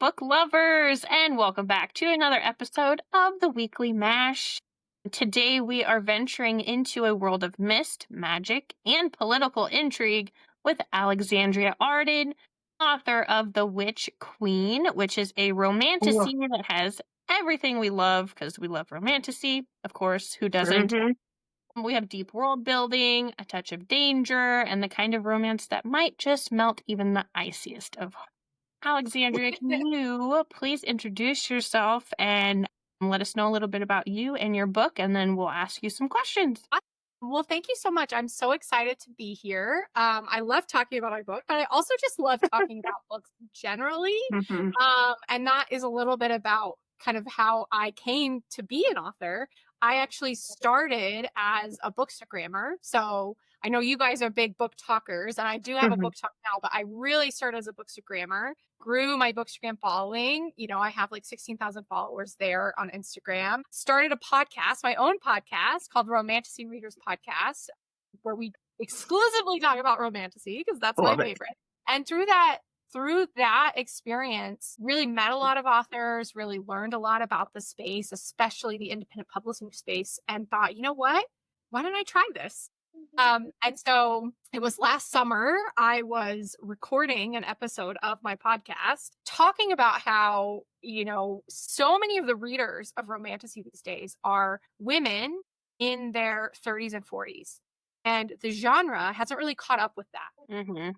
book lovers, and welcome back to another episode of the Weekly Mash. Today we are venturing into a world of mist, magic, and political intrigue with Alexandria Arden, author of The Witch Queen, which is a romantasy that has everything we love, because we love romantasy, of course, who doesn't? We have deep world building, a touch of danger, and the kind of romance that might just melt even the iciest of hearts. Alexandria, can you please introduce yourself and let us know a little bit about you and your book, and then we'll ask you some questions. Well, thank you so much. I'm so excited to be here. I love talking about my book, but I also just love talking about books generally. And that is a little bit about kind of how I came to be an author. I actually started as a bookstagrammer. So I know you guys are big book talkers, and I do have a book talk now, but I really started as a bookstagrammer, grew my bookstagram following. You know, I have like 16,000 followers there on Instagram. Started a podcast, my own podcast called Romantasy Readers Podcast, where we exclusively talk about romantasy because that's my favorite. And through that experience, really met a lot of authors, really learned a lot about the space, especially the independent publishing space, and thought, you know what? Why don't I try this? And so it was last summer, I was recording an episode of my podcast talking about how, you know, so many of the readers of romantasy these days are women in their 30s and 40s. And the genre hasn't really caught up with that.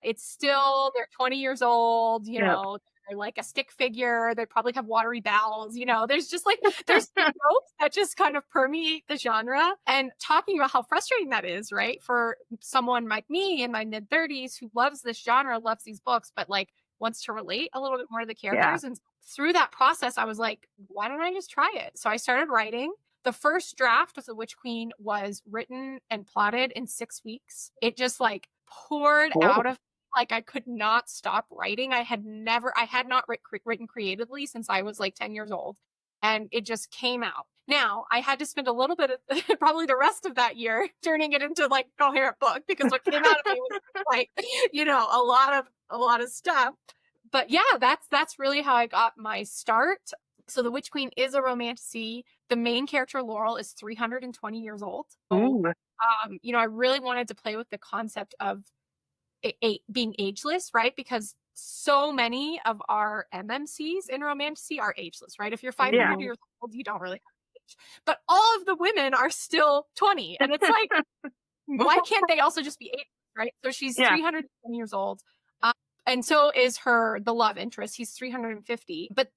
It's still, they're 20 years old, you know, they're like a stick figure. They probably have watery bowels, you know, there's just like, there's tropes that just kind of permeate the genre. And talking about how frustrating that is, right? For someone like me in my mid 30s who loves this genre, loves these books, but like wants to relate a little bit more to the characters. And through that process, I was like, why don't I just try it? So I started writing. The first draft of The Witch Queen was written and plotted in 6 weeks. It just like poured out of, like, I could not stop writing. I had not written creatively since I was like 10 years old, and it just came out. Now I had to spend a little bit of probably the rest of that year turning it into like a coherent book, because what came out of me was like, you know, a lot of stuff. But yeah, that's really how I got my start. So The Witch Queen is a romantasy. The main character, Laurel, is 320 years old. You know, I really wanted to play with the concept of being ageless, right? Because so many of our MMCs in romantasy are ageless, right? If you're 500 years old, you don't really have age. But all of the women are still 20. And it's like, why can't they also just be ageless, right? So she's 320 years old. And so is the love interest. He's 350. But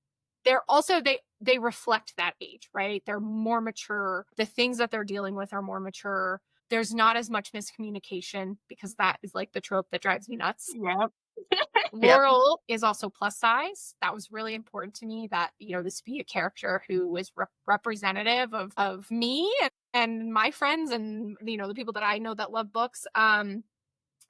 they're also, they reflect that age, right? They're more mature. The things that they're dealing with are more mature. There's not as much miscommunication, because that is like the trope that drives me nuts. Laurel is also plus size. That was really important to me, that, you know, this be a character who is representative of me and my friends and, you know, the people that I know that love books. And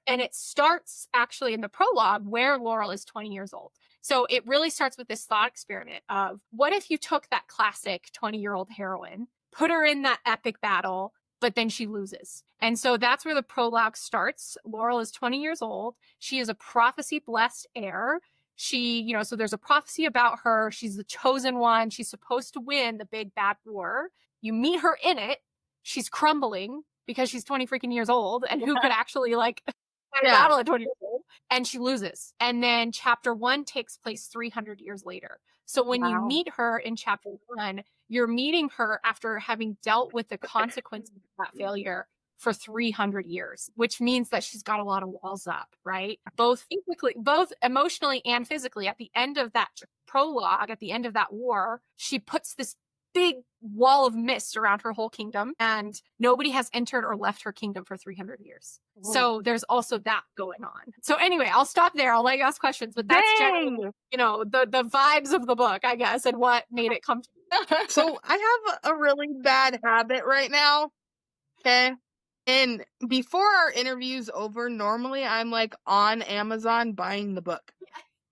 it starts actually in the prologue where Laurel is 20 years old. So it really starts with this thought experiment of, what if you took that classic 20-year-old heroine, put her in that epic battle, but then she loses. And so that's where the prologue starts. Laurel is 20 years old. She is a prophecy-blessed heir. She, you know, so there's a prophecy about her. She's the chosen one. She's supposed to win the big bad war. You meet her in it. She's crumbling because she's 20 freaking years old. And who could actually like battle at 20 years old? And she loses. And then chapter 1 takes place 300 years later. So when you meet her in chapter 1, you're meeting her after having dealt with the consequences of that failure for 300 years, which means that she's got a lot of walls up, right? Both emotionally and physically. At the end of that prologue, at the end of that war, she puts this big wall of mist around her whole kingdom, and nobody has entered or left her kingdom for 300 years. So there's also that going on. So anyway, I'll stop there. I'll let you ask questions, but that's generally, you know, the vibes of the book, I guess, and what made it come to me. So I have a really bad habit right now. Okay. And before our interview's over, normally I'm like on Amazon buying the book.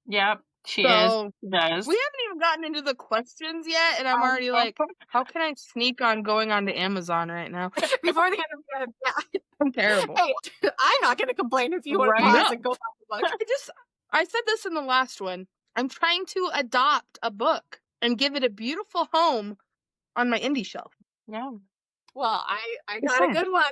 Yep. She So, does. We haven't even gotten into the questions yet, and I'm already like, how can I sneak on going onto Amazon right now? Before the interview, I'm terrible. Hey, I'm not going to complain if you want to pause and go find the book. I said this in the last one. I'm trying to adopt a book and give it a beautiful home on my indie shelf. Yeah. Well, I got a good one.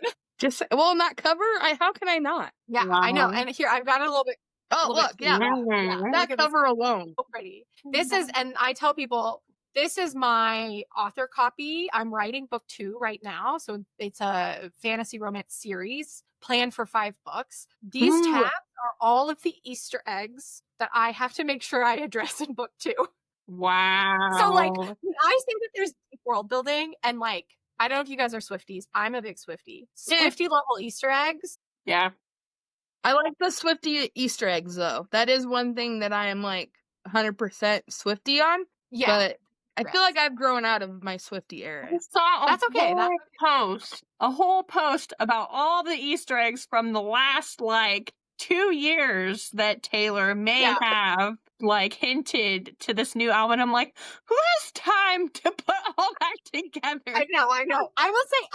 Well, not cover. How can I not? Yeah, I know. Wow. And here I've got a little bit. Oh, look, yeah, Mhm. that cover alone. So pretty. This is, and I tell people, this is my author copy. I'm writing book 2 right now. So it's a fantasy romance series planned for 5 books. These Ooh. tabs are all of the Easter eggs that I have to make sure I address in book 2. Wow. So like, when I say that there's deep world building, and like, I don't know if you guys are Swifties. I'm a big Swiftie. Swiftie level Easter eggs. Yeah. I like the Swiftie Easter eggs, though. That is one thing that I am like 100% Swiftie on. Yeah. But I feel like I've grown out of my Swiftie era. I saw That's okay. a whole post about all the Easter eggs from the last like 2 years that Taylor may have like hinted to this new album. I'm like, who has time to put all that together? I know. I will say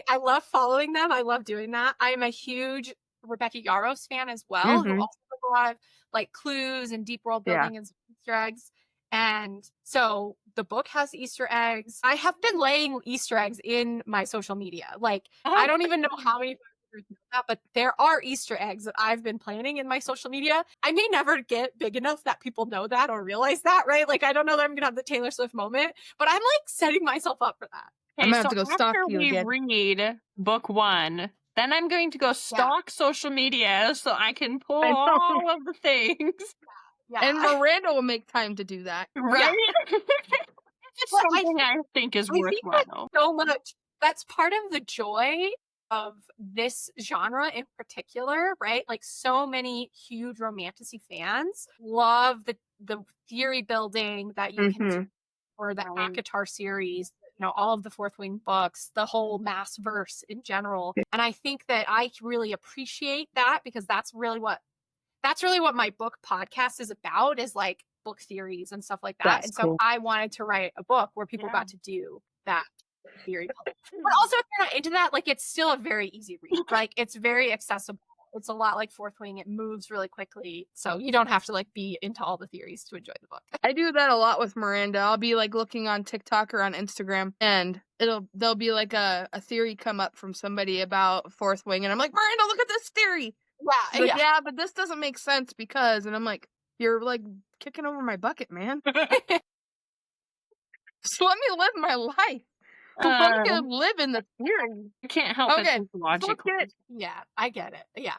I love following them. I love doing that. I am a huge Rebecca Yarros fan as well, who also does a lot of like clues and deep world building and Easter eggs. And so the book has Easter eggs. I have been laying Easter eggs in my social media. Like, I don't even know how many know that, but there are Easter eggs that I've been planning in my social media. I may never get big enough that people know that or realize that, right? Like, I don't know that I'm gonna have the Taylor Swift moment, but I'm like setting myself up for that. I'm gonna have to go stalk you again. After we read book 1, then I'm going to go stalk social media so I can pull all of the things. Yeah. And Miranda will make time to do that. Right? It's Well, something I think is worthwhile. So much. That's part of the joy of this genre in particular, right? Like, so many huge romantasy fans love the theory building that you can do for the ACOTAR series, you know, all of the Fourth Wing books, the whole mass verse in general. And I think that I really appreciate that, because that's really what my book podcast is about, is like book theories and stuff like that. That's and so cool. I wanted to write a book where people got to do that theory building. But also, if you're not into that, like, it's still a very easy read. Like, it's very accessible. It's a lot like Fourth Wing. It moves really quickly, so you don't have to like be into all the theories to enjoy the book. I do that a lot with Miranda. I'll be like looking on TikTok or on Instagram, and there'll be like a theory come up from somebody about Fourth Wing, and I'm like, Miranda, look at this theory. Like, yeah, but this doesn't make sense because, and I'm like, you're like kicking over my bucket, man. Just let me live my life. Let me live in the theory. I can't help it. It's logical. Yeah, I get it. Yeah.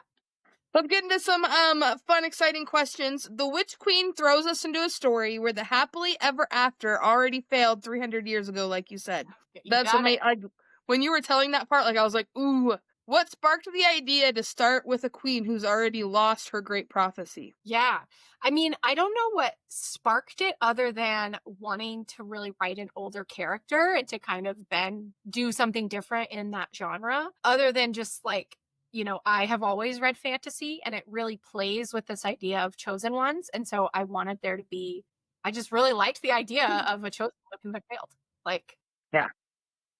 Let's get into some fun, exciting questions. The Witch Queen throws us into a story where the happily ever after already failed 300 years ago, like you said. That's amazing. When you were telling that part, like, I was like, ooh. What sparked the idea to start with a queen who's already lost her great prophecy? Yeah. I mean, I don't know what sparked it other than wanting to really write an older character and to kind of then do something different in that genre, other than just like, you know, I have always read fantasy and it really plays with this idea of chosen ones. And so I wanted there to be, I just really liked the idea of a chosen one who had failed. Like, yeah.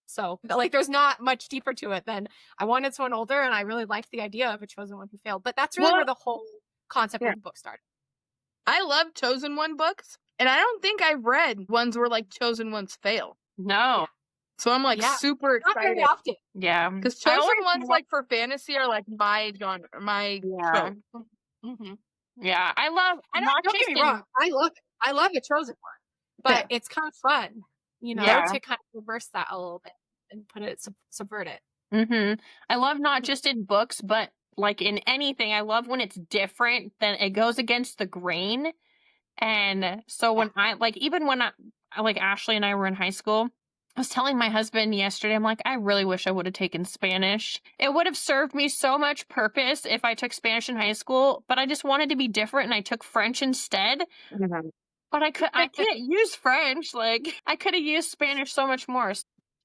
So, like, there's not much deeper to it than I wanted someone older, and I really liked the idea of a chosen one who failed. But that's really where the whole concept of the book started. I love chosen one books, and I don't think I've read ones where, like, chosen ones fail. No. So I'm, like, super excited. Not very often. Yeah. Because chosen ones, like, for fantasy are, like, my genre, my show. Mm-hmm. Yeah, I love, don't get me wrong, I love a chosen one, but it's kind of fun, you know, to kind of reverse that a little bit and put it, subvert it. I love not just in books, but like in anything. I love when it's different, then it goes against the grain. And so when I, like, even when I like Ashley and I were in high school, I was telling my husband yesterday, I'm like, I really wish I would have taken Spanish. It would have served me so much purpose if I took Spanish in high school, but I just wanted to be different and I took French instead. But I can't use French. Like, I could have used Spanish so much more.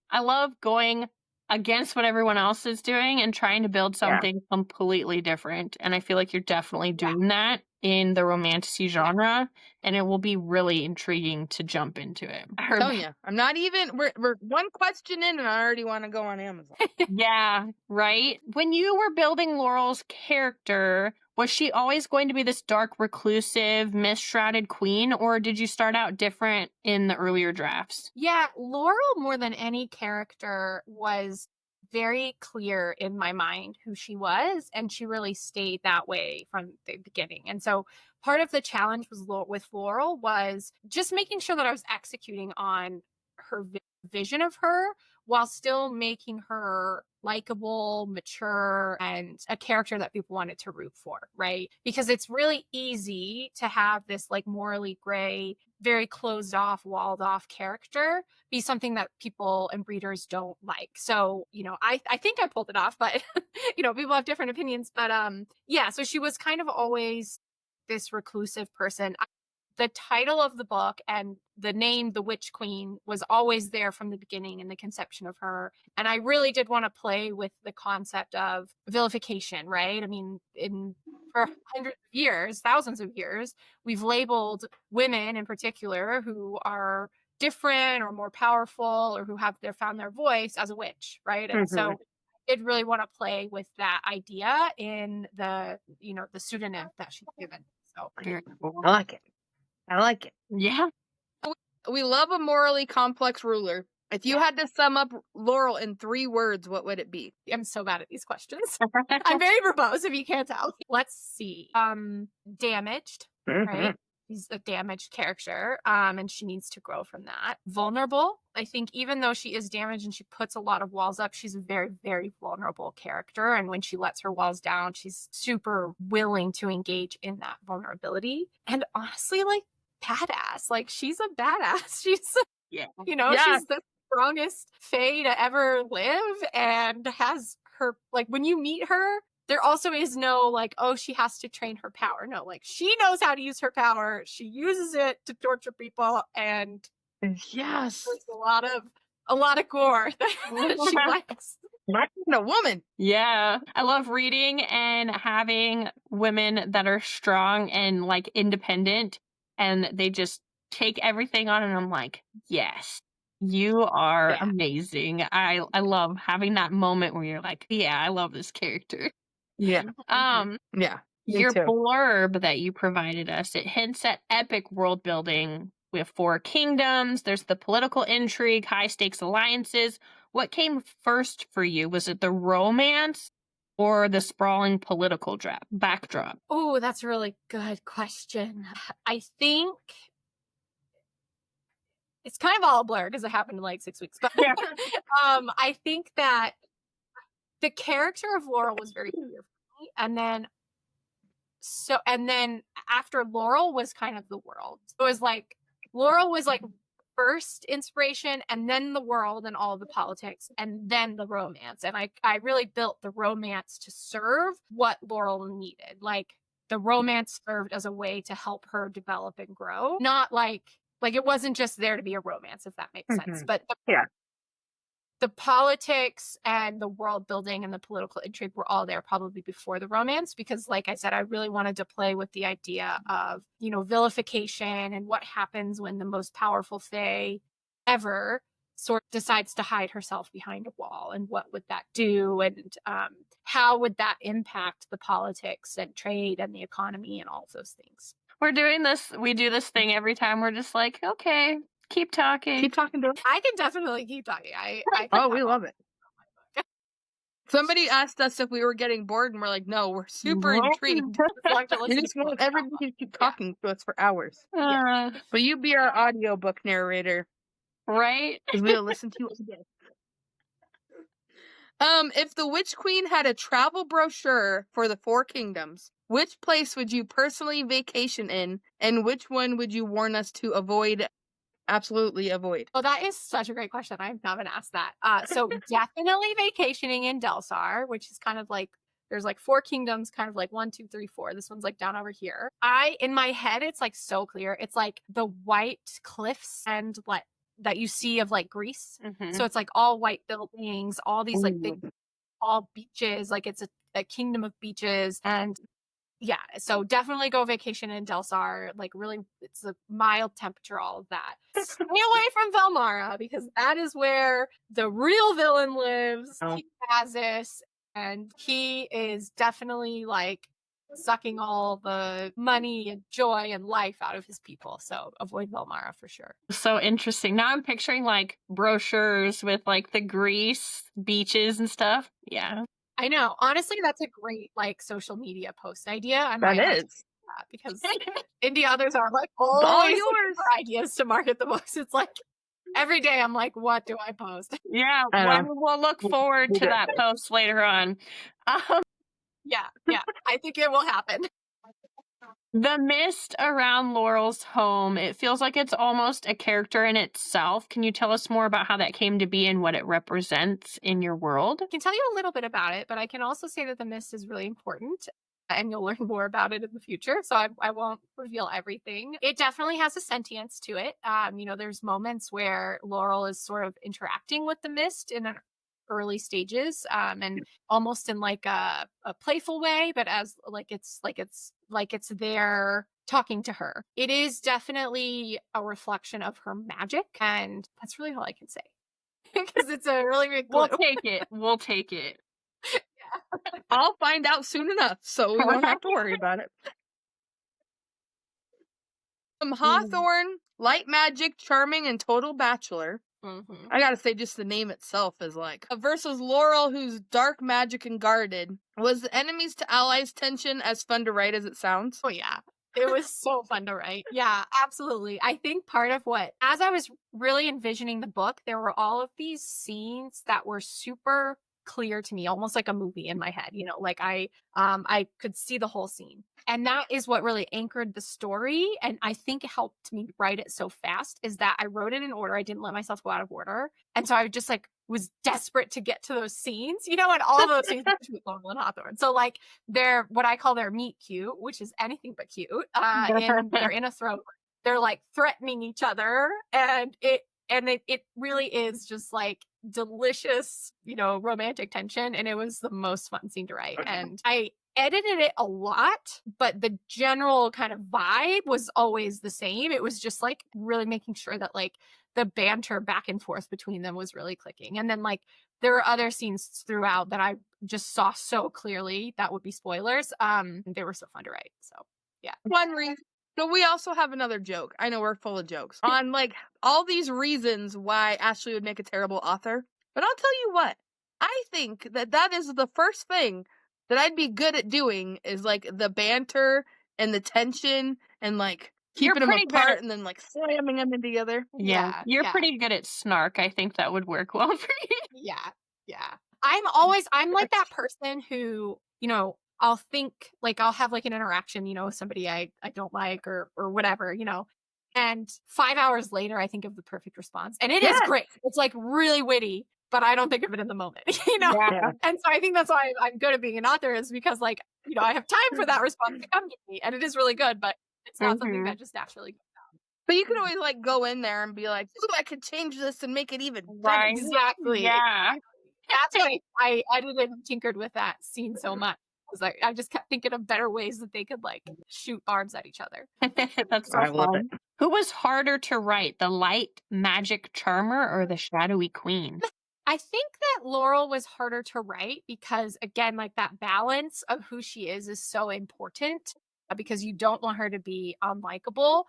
I love going against what everyone else is doing and trying to build something completely different. And I feel like you're definitely doing that in the romantasy genre, and it will be really intriguing to jump into it. I'm telling you, I'm not even, we're one question in and I already want to go on Amazon. Yeah, right? When you were building Laurel's character, Was she always going to be this dark, reclusive, mist-shrouded queen, or did you start out different in the earlier drafts? Yeah, Laurel, more than any character, was very clear in my mind who she was, and she really stayed that way from the beginning. And so part of the challenge with Laurel was just making sure that I was executing on her vision of her while still making her likable, mature, and a character that people wanted to root for, right? Because it's really easy to have this like morally gray, very closed off, walled off character be something that people and readers don't like. So, I think I pulled it off, but people have different opinions. But yeah, so she was kind of always this reclusive person. The title of the book and the name, The Witch Queen, was always there from the beginning in the conception of her. And I really did want to play with the concept of vilification, right? I mean, for hundreds of years, thousands of years, we've labeled women in particular who are different or more powerful or who have found their voice as a witch, right? And so I did really want to play with that idea in the pseudonym that she's given. So I like it. I like it. Yeah. We love a morally complex ruler. If you had to sum up Laurel in 3 words, what would it be? I'm so bad at these questions. I'm very verbose, if you can't tell. Let's see. Damaged, right? She's a damaged character, and she needs to grow from that. Vulnerable. I think even though she is damaged and she puts a lot of walls up, she's a very, very vulnerable character. And when she lets her walls down, she's super willing to engage in that vulnerability. And honestly, like, badass. Like, she's a badass. She's, she's the strongest fae to ever live, and has her, like, when you meet her, there also is no, like, oh, she has to train her power. No, like, she knows how to use her power. She uses it to torture people, and yes, there's a lot of gore that she likes. A woman. Yeah. I love reading and having women that are strong and like independent, and they just take everything on, and I'm like, yes, you are amazing. I love having that moment where you're like, yeah, I love this character. Yeah. Yeah. Your blurb that you provided us, it hints at epic world building. We have 4 kingdoms. There's the political intrigue, high stakes alliances. What came first for you? Was it the romance or the sprawling political backdrop? Oh, that's a really good question. I think it's kind of all a blur because it happened in like 6 weeks. But I think that the character of Laurel was very clear for me. And then after Laurel was kind of the world. It was like Laurel was like first inspiration, and then the world and all of the politics, and then the romance. And I really built the romance to serve what Laurel needed. Like, the romance served as a way to help her develop and grow. Not like it wasn't just there to be a romance, if that makes sense. But the politics and the world building and the political intrigue were all there probably before the romance, because like I said, I really wanted to play with the idea of, vilification and what happens when the most powerful fae ever sort of decides to hide herself behind a wall, and what would that do, and how would that impact the politics and trade and the economy and all of those things. We do this thing every time. We're just like, okay, keep talking. Keep talking to her. I can definitely keep talking. We love it. Somebody asked us if we were getting bored, and we're like, no, we're super intrigued. We just want everybody to keep talking to us for hours. But you be our audiobook narrator. Right? Because we'll listen to you again. If the Witch Queen had a travel brochure for the 4 kingdoms, which place would you personally vacation in, and which one would you warn us to avoid? Absolutely avoid. Oh, that is such a great question. I've not been asked that. So definitely vacationing in Delsar, which is kind of like, there's like 4 kingdoms, kind of like 1, 2, 3, 4. This one's like down over here. In my head, it's like so clear. It's like the white cliffs and like that you see of like Greece. So it's like all white buildings, all these like big, all beaches. Like it's a kingdom of beaches. And yeah, so definitely go vacation in Delsar. Like, really, it's a mild temperature, all of that. Stay away from Velmara, because that is where the real villain lives. He has this, and he is definitely like sucking all the money and joy and life out of his people. So avoid Velmara for sure. So interesting. Now I'm picturing like brochures with like the Greece beaches and stuff. Yeah. I know. Honestly, that's a great like social media post idea. I That might have to is. do that because indie authors are like All always looking yours. for ideas to market the books. It's like every day I'm like, what do I post? Yeah. I Well, we'll look forward to that post later on. Yeah. I think it will happen. The mist around Laurel's home, it feels like it's almost a character in itself. Can you tell us more about how that came to be and what it represents in your world? I can tell you a little bit about it, but I can also say that the mist is really important and you'll learn more about it in the future. So I won't reveal everything. It definitely has a sentience to it. There's moments where Laurel is sort of interacting with the mist in an early stages and almost in like a playful way, but as it's there talking to her. It is definitely a reflection of her magic, and that's really all I can say. Because it's a really big clue. We'll take it. Yeah. I'll find out soon enough, so we won't have to worry about it. Hawthorne, light magic, charming, and total bachelor. Mm-hmm. I gotta say, just the name itself is like versus Laurel, who's dark magic and guarded. Was the enemies to allies tension as fun to write as it sounds? Oh yeah. It was so fun to write. Yeah, absolutely. I think part of as I was really envisioning the book, there were all of these scenes that were super clear to me, almost like a movie in my head. Like I could see the whole scene. And that is what really anchored the story. And I think it helped me write it so fast is that I wrote it in order. I didn't let myself go out of order. And so I just like was desperate to get to those scenes, and all of those scenes between Laurel and Hawthorne. So like they're what I call their meet cute, which is anything but cute. And they're in a throne. They're like threatening each other. And it really is just like delicious, romantic tension. And it was the most fun scene to write. And I edited it a lot, but the general kind of vibe was always the same. It was just like really making sure that like the banter back and forth between them was really clicking. And then like there were other scenes throughout that I just saw so clearly that would be spoilers. They were so fun to write. So yeah. One reason. So we also have another joke. I know we're full of jokes on like all these reasons why Ashley would make a terrible author. But I'll tell you what, I think that is the first thing that I'd be good at doing is like the banter and the tension and like keeping them apart and then like slamming them in together. Yeah, you're pretty good at snark. I think that would work well for you. Yeah. I'm like that person who, I'll think like I'll have like an interaction, with somebody I don't like or whatever, and 5 hours later I think of the perfect response. And it is great. It's like really witty, but I don't think of it in the moment, Yeah. And so I think that's why I'm good at being an author is because like, I have time for that response to come to me and it is really good, but it's not something that just naturally comes out. But you can always like go in there and be like, ooh, I could change this and make it even better. Right. Exactly. Yeah. That's why I edited and tinkered with that scene so much. Because I just kept thinking of better ways that they could like shoot barbs at each other. That's so fun. Who was harder to write, the light magic charmer or the shadowy queen? I think that Laurel was harder to write because, again, like that balance of who she is so important because you don't want her to be unlikable.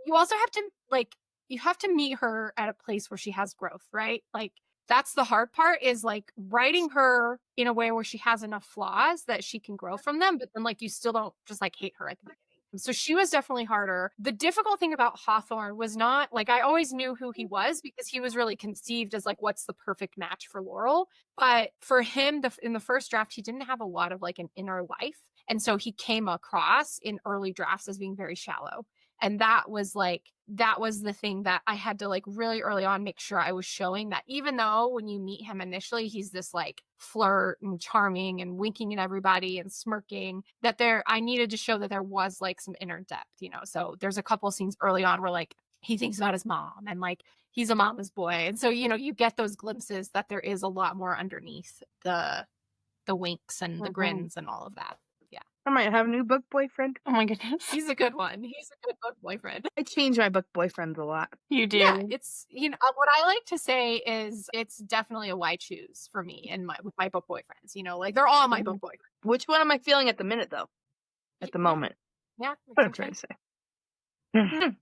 You also have to meet her at a place where she has growth, right? Like that's the hard part is like writing her in a way where she has enough flaws that she can grow from them, but then like you still don't just like hate her at the beginning. So she was definitely harder. The difficult thing about Hawthorne was not like I always knew who he was because he was really conceived as like what's the perfect match for Laurel. But for him, in the first draft, he didn't have a lot of like an inner life. And so he came across in early drafts as being very shallow. And that was the thing that I had to like really early on make sure I was showing that even though when you meet him initially, he's this like flirt and charming and winking at everybody and smirking, that I needed to show that there was like some inner depth, So there's a couple scenes early on where like he thinks about his mom and like he's a mama's boy. And so, you get those glimpses that there is a lot more underneath the winks and the grins and all of that. I might have a new book boyfriend. Oh my goodness. He's a good one. He's a good book boyfriend. I change my book boyfriends a lot. You do. Yeah, it's, what I like to say is it's definitely a why choose for me and with my book boyfriends, like they're all my book boyfriends. Which one am I feeling at the minute though? at the moment. Yeah. What I'm trying to say.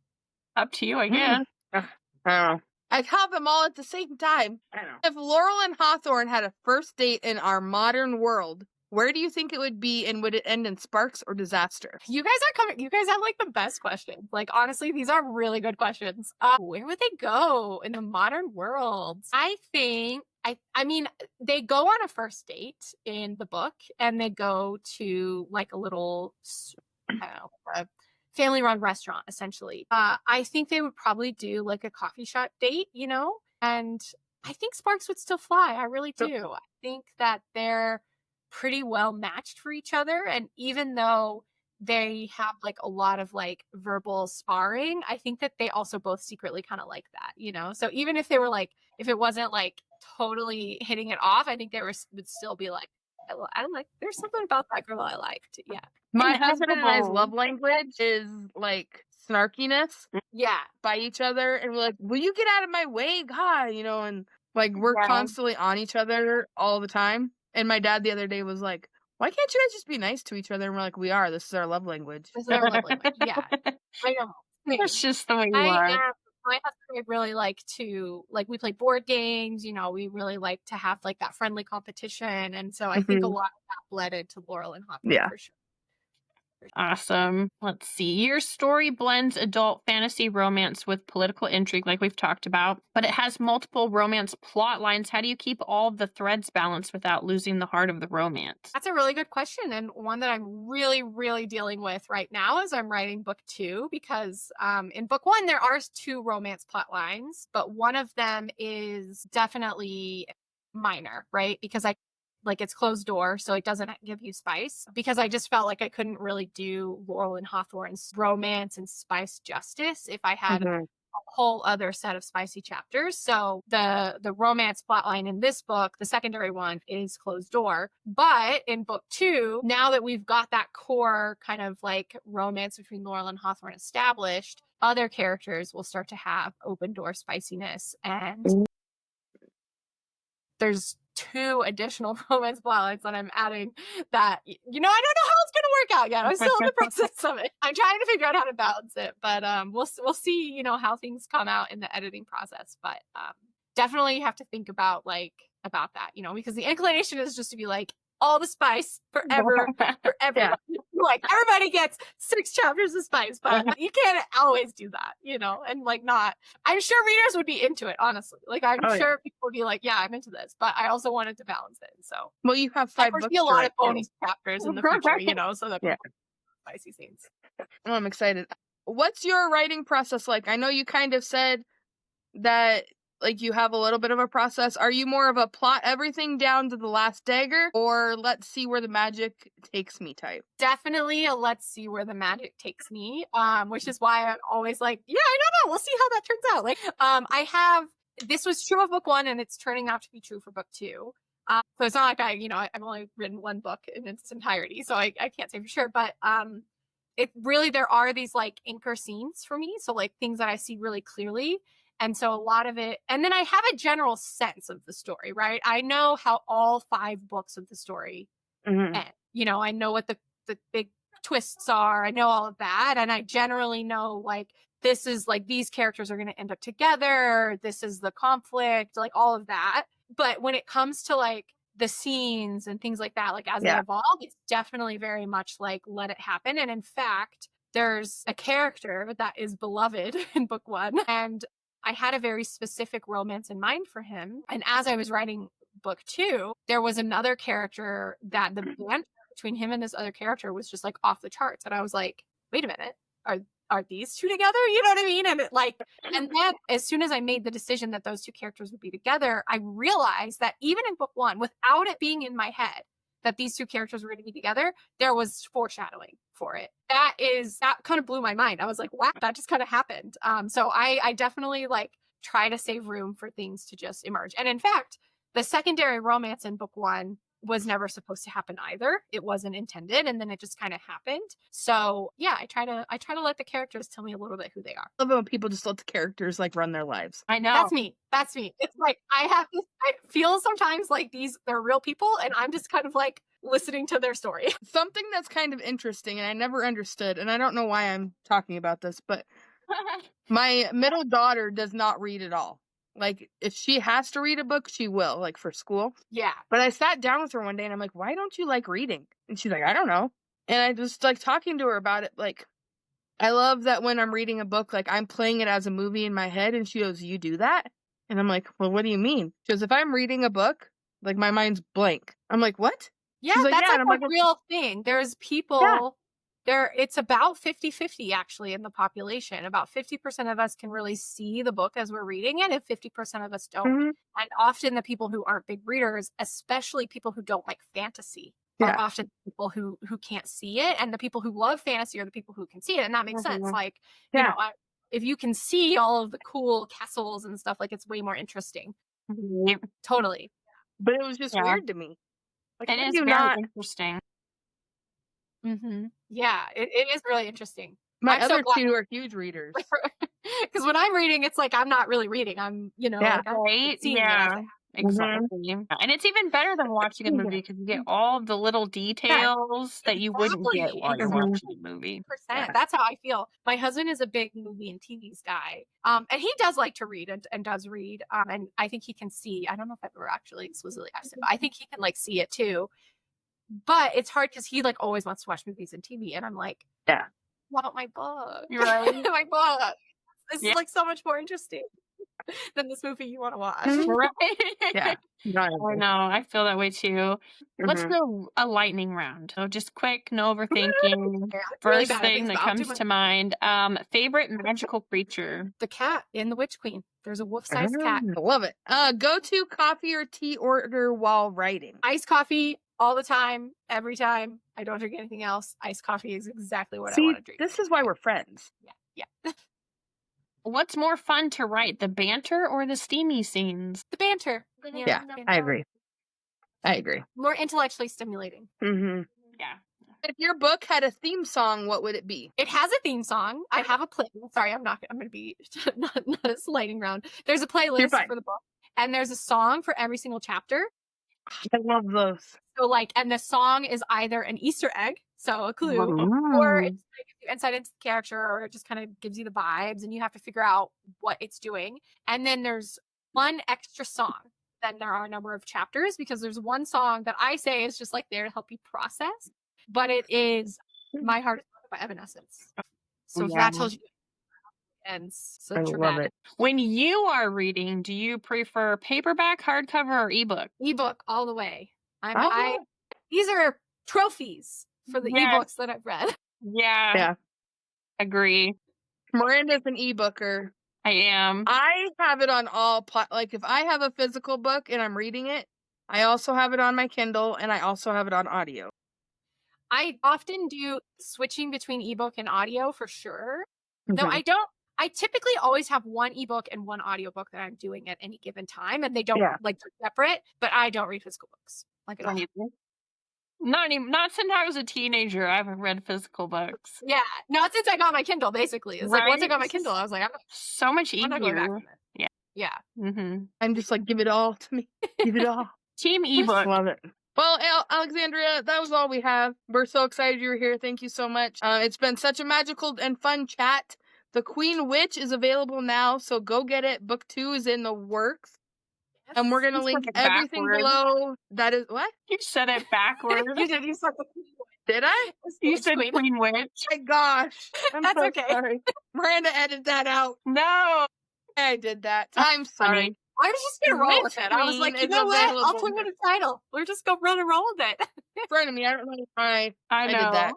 Up to you, I guess. I don't know. I have them all at the same time. I don't know. If Laurel and Hawthorne had a first date in our modern world, where do you think it would be, and would it end in sparks or disaster? You guys have like the best questions. Like, honestly, these are really good questions. Where would they go in the modern world? I think, I mean, they go on a first date in the book, and they go to like a little, I don't know, a family-run restaurant, essentially. I think they would probably do like a coffee shop date, you know? And I think sparks would still fly. I really do. I think that they're pretty well matched for each other. And even though they have like a lot of like verbal sparring, I think that they also both secretly kind of like that, you know? So even if they were like, if it wasn't like totally hitting it off, I think they would still be like, I like, there's something about that girl I liked. Yeah. My husband and I's love language is like snarkiness. Yeah. By each other, and we're like, will you get out of my way, God? You know, and like we're constantly on each other all the time. And my dad the other day was like, why can't you guys just be nice to each other? And we're like, we are. This is our love language. This is our love language. Yeah. I know. It's just the way you are. My husband would really like to, like, we play board games, you know, we really like to have like that friendly competition. And so I think a lot of that bled into Laurel and Hawthorne for sure. Awesome. Let's see. Your story blends adult fantasy romance with political intrigue, like we've talked about, but it has multiple romance plot lines. How do you keep all of the threads balanced without losing the heart of the romance? That's a really good question, and one that I'm really, really dealing with right now as I'm writing book 2, because in book 1, there are 2 romance plot lines, but one of them is definitely minor, right? Because it's closed door, so it doesn't give you spice, because I just felt like I couldn't really do Laurel and Hawthorne's romance and spice justice if I had a whole other set of spicy chapters. So the romance plotline in this book, the secondary one, is closed door. But in book 2, now that we've got that core kind of like romance between Laurel and Hawthorne established, other characters will start to have open door spiciness, and there's 2 additional romance plotlines that I'm adding that, you know, I don't know how it's going to work out yet. I'm still in the process of it. I'm trying to figure out how to balance it, but we'll see, you know, how things come out in the editing process. But definitely have to think about that, you know, because the inclination is just to be like, all the spice forever. Yeah. Like, everybody gets 6 chapters of spice, but you can't always do that, you know, and like not, I'm sure readers would be into it, honestly. Like, I'm sure people would be like, yeah, I'm into this, but I also wanted to balance it. So, well, you have 5 books. A lot of bonus chapters in the future, you know, so that people spicy scenes. Oh, I'm excited. What's your writing process like? I know you kind of said that like you have a little bit of a process. Are you more of a plot everything down to the last dagger, or let's see where the magic takes me type? Definitely a let's see where the magic takes me, which is why I'm always like, yeah, I don't know, we'll see how that turns out. Like, this was true of book 1, and it's turning out to be true for book 2. So it's not like I've only written one book in its entirety, so I can't say for sure, but it really, there are these like anchor scenes for me, so like things that I see really clearly. And so a lot of it, and then I have a general sense of the story, right? I know how all 5 books of the story end. You know, I know what the big twists are. I know all of that. And I generally know, like, this is like, these characters are going to end up together. This is the conflict, like all of that. But when it comes to like the scenes and things like that, like as they evolve, it's definitely very much like, let it happen. And in fact, there's a character that is beloved in book 1, and I had a very specific romance in mind for him. And as I was writing book 2, there was another character that the banter between him and this other character was just like off the charts. And I was like, wait a minute, are these 2 together? You know what I mean? And then as soon as I made the decision that those 2 characters would be together, I realized that even in book 1, without it being in my head that these 2 characters were going to be together, there was foreshadowing for it. That kind of blew my mind. I was like, wow, that just kind of happened. So I definitely like try to save room for things to just emerge. And in fact, the secondary romance in book 1 was never supposed to happen either. It wasn't intended, and then it just kind of happened. So yeah, I try to let the characters tell me a little bit who they are. I love it when people just let the characters like run their lives. I know. That's me. It's like I feel sometimes like they're real people, and I'm just kind of like listening to their story. Something that's kind of interesting, and I never understood, and I don't know why I'm talking about this, but my middle daughter does not read at all. Like, if she has to read a book, she will, like, for school. Yeah. But I sat down with her one day, and I'm like, why don't you like reading? And she's like, I don't know. And I just, like, talking to her about it, like, I love that when I'm reading a book, like, I'm playing it as a movie in my head, and she goes, you do that? And I'm like, well, what do you mean? She goes, if I'm reading a book, like, my mind's blank. I'm like, what? Yeah, She's like, that's yeah. like And I'm a like, real thing. There's people it's about 50-50 actually in the population. About 50% of us can really see the book as we're reading it, and 50% of us don't. Mhm. And often the people who aren't big readers, especially people who don't like fantasy, are often people who can't see it. And the people who love fantasy are the people who can see it. And that makes sense. Like, you know, if you can see all of the cool castles and stuff, like, it's way more interesting. Totally. But it was just weird to me. Like, it how is do you very not? interesting. Yeah, it is really interesting. My I'm other so glad. two are huge readers. Because when I'm reading, it's like I'm not really reading. I'm, you know, like, I'm Right? seeing it as Yeah. I have. Exactly. And it's even better than watching a movie because you get all the little details that you wouldn't get while you're watching a movie. 100%. That's how I feel. My husband is a big movie and TVs guy. And he does like to read and does read. And I think he can see. I don't know if I've ever actually explicitly asked him, but I think he can like see it too. But it's hard because he like always wants to watch movies and TV. And I'm like, what about my book? Right. My book. This is like so much more interesting than this movie you want to watch. Right? Yeah. I know. I feel that way too. Let's do a lightning round. So just quick, no overthinking. First thing that comes to mind. Favorite magical creature. The cat in The Witch Queen. There's a wolf-sized cat. Love it. Go-to coffee or tea order while writing. Iced coffee all the time, every time. I don't drink anything else. Iced coffee is exactly what I want to drink. This is why we're friends. Yeah. What's more fun to write, the banter or the steamy scenes? The banter. Yeah, I agree. More intellectually stimulating. Mm-hmm. Yeah. If your book had a theme song, what would it be? It has a theme song. I have a play. Sorry, I'm going to be not a lightning round. There's a playlist for the book, and there's a song for every single chapter. I love those. So like, and the song is either an Easter egg, so a clue, or it's like insight into the character, or it just kind of gives you the vibes, and you have to figure out what it's doing. And then there's one extra song. Then there are a number of chapters because there's one song that I say is just like there to help you process, but it is "My Heart Is Broken" by Evanescence. So if that tells you. And so love it. When you are reading, do you prefer paperback, hardcover, or ebook? Ebook all the way. These are trophies for the ebooks that I've read. Yeah. Agree. Miranda's an ebooker. I am. I have it on all like if I have a physical book and I'm reading it, I also have it on my Kindle and I also have it on audio. I often do switching between ebook and audio for sure. Though I typically always have one ebook and one audiobook that I'm doing at any given time, and they don't like they're separate, but I don't read physical books. Like at all. Not since I was a teenager. I haven't read physical books. Yeah, not since I got my Kindle. Basically, it's like once I got my Kindle, I was like, I'm so much easier. I'm not going back from it. Yeah. I'm just like, give it all to me. Give it all. Team ebook. Love it. Well, Alexandria, that was all we have. We're so excited you were here. Thank you so much. It's been such a magical and fun chat. The Queen Witch is available now, so go get it. Book 2 is in the works. Yes. And we're going to link everything below. That is, what? You said it backwards. You did. You said the Queen Witch. Did I? You said Queen Witch. Oh my gosh. That's so okay. Sorry. Miranda, edit that out. No. I did that. I'm sorry. I was just going to roll with it. I was like, you know what? I'll put it in a title. We're just going to run and roll with it. In front of me. I don't know why I did that.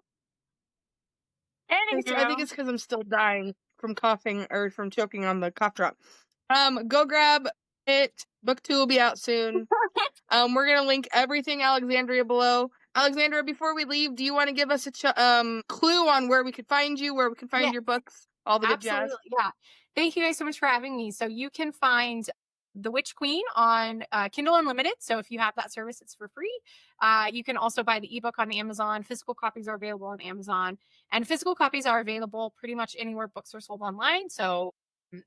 Anyway. I think it's because I'm still dying from coughing or from choking on the cough drop. Go grab it. Book 2 will be out soon. We're gonna link everything Alexandria below. Alexandria, before we leave, do you want to give us a clue on where we could find you, where we can find your books, all the good jazz? Yeah. Thank you guys so much for having me. So you can find The Witch Queen on Kindle Unlimited. So if you have that service, it's for free. You can also buy the ebook on Amazon. Physical copies are available on Amazon. And physical copies are available pretty much anywhere books are sold online. So,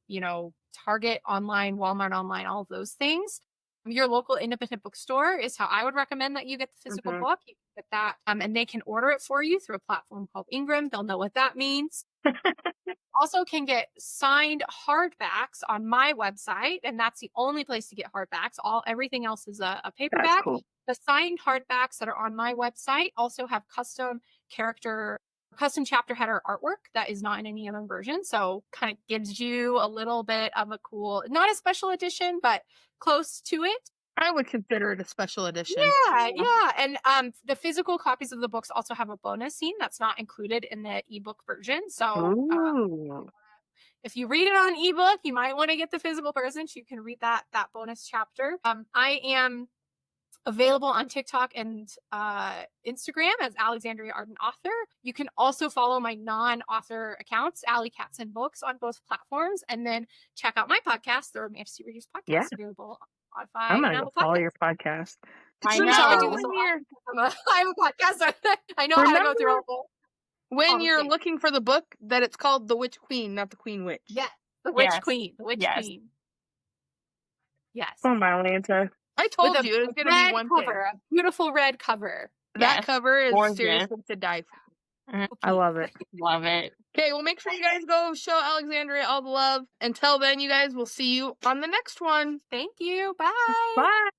you know, Target online, Walmart online, all of those things. Your local independent bookstore is how I would recommend that you get the physical book. You can get that, and they can order it for you through a platform called Ingram. They'll know what that means. Also can get signed hardbacks on my website, and that's the only place to get hardbacks. Everything else is a paperback. That's cool. The signed hardbacks that are on my website also have custom chapter header artwork that is not in any other version. So kind of gives you a little bit of a cool, not a special edition, but close to it. I would consider it a special edition. Yeah. And the physical copies of the books also have a bonus scene that's not included in the ebook version. So if you read it on ebook, you might want to get the physical version so you can read that bonus chapter. I am available on TikTok and Instagram as Alexandria Arden Author. You can also follow my non-author accounts, Allie Cats and Books, on both platforms, and then check out my podcast, the Romance Series Podcast, available on Spotify. I'm gonna follow your podcast. I know. I do this a lot. I have a podcast. I know how to go through all the. When you're looking for the book, that it's called The Witch Queen, not The Queen Witch. Yeah, The Witch Queen. The Witch Queen. Yes. Oh, my Atlanta. I told you it was going to be one cover, a beautiful red cover. That cover is seriously to die for. I love it. Love it. Okay, well, make sure you guys go show Alexandria all the love. Until then, you guys, we'll see you on the next one. Thank you. Bye. Bye.